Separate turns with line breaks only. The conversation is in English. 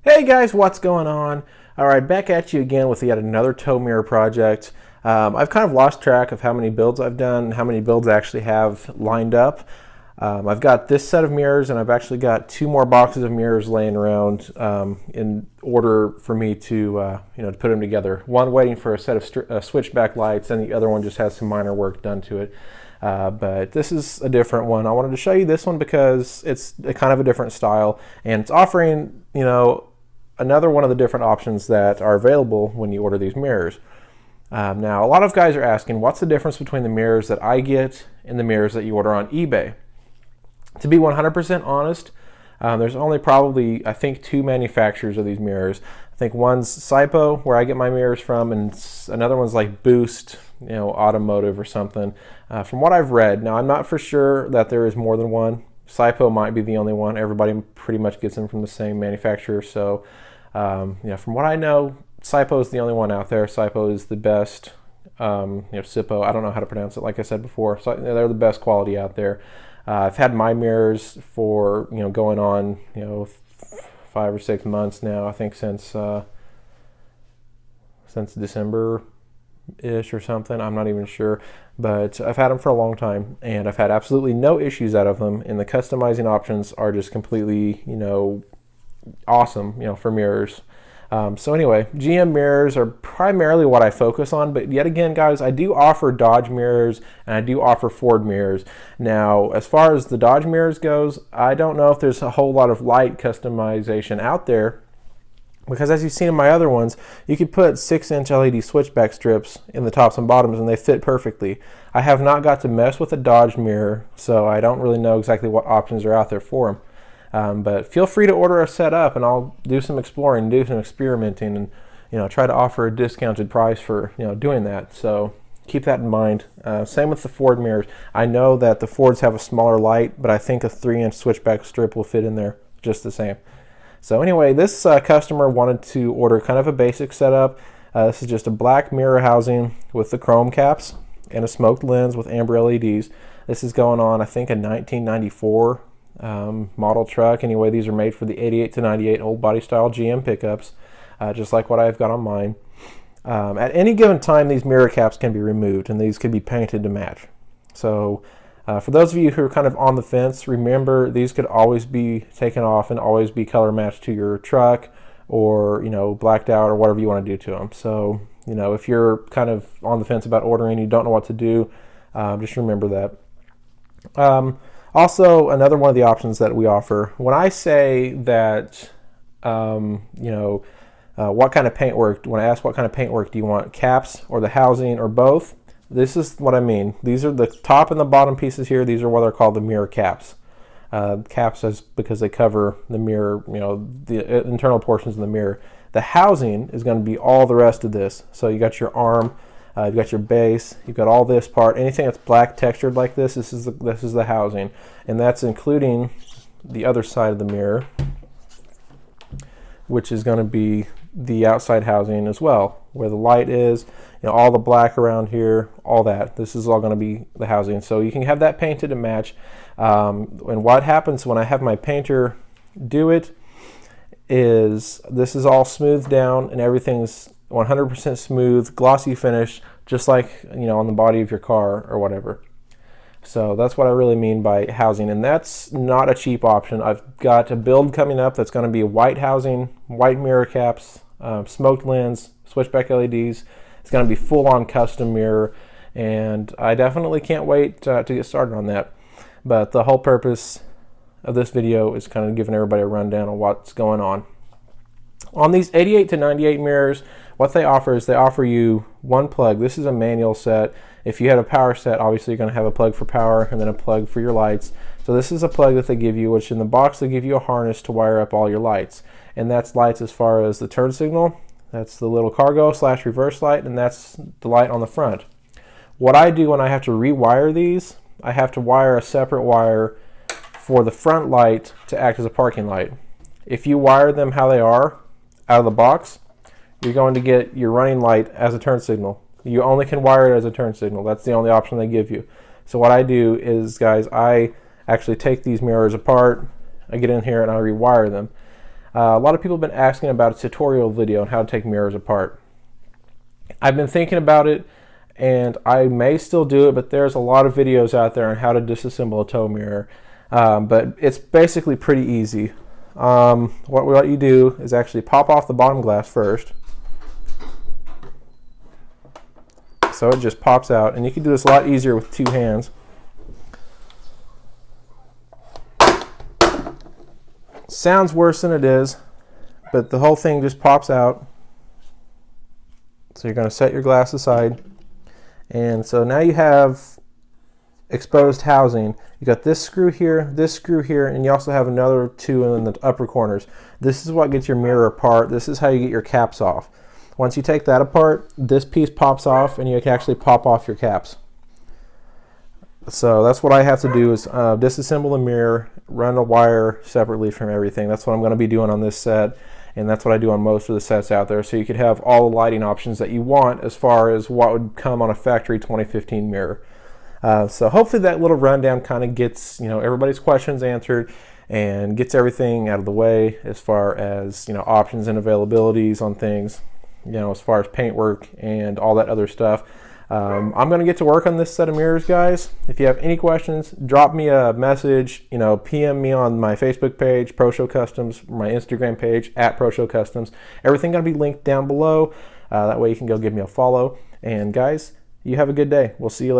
Hey guys, what's going on? All right, back at you again with yet another tow mirror project. I've kind of lost track of how many builds I've done, how many builds I actually have lined up. I've got this set of mirrors, and I've actually got two more boxes of mirrors laying around in order for me to, to put them together. One waiting for a set of switchback lights, and the other one just has some minor work done to it. But this is a different one. I wanted to show you this one because it's a kind of a different style, and it's offering, another one of the different options that are available when you order these mirrors. Now, a lot of guys are asking, what's the difference between the mirrors that I get and the mirrors that you order on eBay? To be 100% honest, there's only probably, I think, two manufacturers of these mirrors. I think one's Sipo, where I get my mirrors from, and another one's like Boost, Automotive or something. From what I've read, now I'm not for sure that there is more than one. Sipo might be the only one. Everybody pretty much gets them from the same manufacturer. So, from what I know, Sipo is the only one out there. Sipo is the best. Sipo, I don't know how to pronounce it, like I said before. So they're the best quality out there. I've had my mirrors for going on 5 or 6 months now. I think since December-ish or something. I'm not even sure, but I've had them for a long time, and I've had absolutely no issues out of them. And the customizing options are just completely awesome for mirrors. So anyway, GM mirrors are primarily what I focus on, but yet again, guys, I do offer Dodge mirrors and I do offer Ford mirrors. Now, as far as the Dodge mirrors goes, I don't know if there's a whole lot of light customization out there, because as you've seen in my other ones, you could put 6-inch LED switchback strips in the tops and bottoms and they fit perfectly. I have not got to mess with a Dodge mirror, so I don't really know exactly what options are out there for them. But feel free to order a set up, and I'll do some exploring, do some experimenting, and try to offer a discounted price for doing that. So keep that in mind. Same with the Ford mirrors. I know that the Fords have a smaller light, but I think a 3-inch switchback strip will fit in there just the same. So anyway, this customer wanted to order kind of a basic setup. This is just a black mirror housing with the chrome caps and a smoked lens with amber LEDs. This is going on, I think, a 1994 model truck. Anyway, these are made for the 88 to 98 old body style GM pickups, just like what I've got on mine. At any given time, these mirror caps can be removed and these can be painted to match. So for those of you who are kind of on the fence, remember these could always be taken off and always be color matched to your truck, or blacked out, or whatever you want to do to them. So if you're kind of on the fence about ordering, you don't know what to do, just remember that. Also, another one of the options that we offer, when I say that, what kind of paintwork, when I ask what kind of paintwork do you want, caps or the housing or both, this is what I mean. These are the top and the bottom pieces here. These are what are called the mirror caps. Caps is because they cover the mirror, the internal portions of the mirror. The housing is going to be all the rest of this. So you got your arm, you've got your base, you've got all this part. Anything that's black textured like this, this is the housing, and that's including the other side of the mirror, which is going to be the outside housing as well, where the light is, all the black around here, all that. This is all going to be the housing. So you can have that painted to match. And what happens when I have my painter do it is this is all smoothed down and everything's 100% smooth, glossy finish, just like on the body of your car or whatever. So that's what I really mean by housing, and that's not a cheap option. I've got a build coming up that's going to be white housing, white mirror caps, smoked lens, switchback LEDs. It's going to be full-on custom mirror, and I definitely can't wait to get started on that. But the whole purpose of this video is kind of giving everybody a rundown on what's going on. On these 88 to 98 mirrors, what they offer is they offer you one plug. This is a manual set. If you had a power set, obviously you're going to have a plug for power and then a plug for your lights. So this is a plug that they give you, which in the box they give you a harness to wire up all your lights. And that's lights as far as the turn signal. That's the little cargo / reverse light, and that's the light on the front. What I do when I have to rewire these, I have to wire a separate wire for the front light to act as a parking light. If you wire them how they are out of the box, you're going to get your running light as a turn signal. You only can wire it as a turn signal. That's the only option they give you. So what I do is, guys, I actually take these mirrors apart, I get in here and I rewire them. A lot of people have been asking about a tutorial video on how to take mirrors apart. I've been thinking about it, and I may still do it, but there's a lot of videos out there on how to disassemble a tow mirror. But it's basically pretty easy. What you do is actually pop off the bottom glass first. So it just pops out, and you can do this a lot easier with 2 hands. Sounds worse than it is, but the whole thing just pops out. So you're going to set your glass aside, and so now you have exposed housing. You got this screw here, and you also have another 2 in the upper corners. This is what gets your mirror apart. This is how you get your caps off. Once you take that apart, this piece pops off, and you can actually pop off your caps. So that's what I have to do, is disassemble the mirror, run a wire separately from everything. That's what I'm going to be doing on this set, and that's what I do on most of the sets out there. So you could have all the lighting options that you want as far as what would come on a factory 2015 mirror. So hopefully that little rundown kind of gets everybody's questions answered and gets everything out of the way as far as options and availabilities on things, as far as paintwork and all that other stuff. I'm going to get to work on this set of mirrors, guys. If you have any questions, drop me a message, PM me on my Facebook page, Pro Show Customs, my Instagram page, @Pro Show Customs. Everything going to be linked down below. That way you can go give me a follow. And guys, you have a good day. We'll see you later.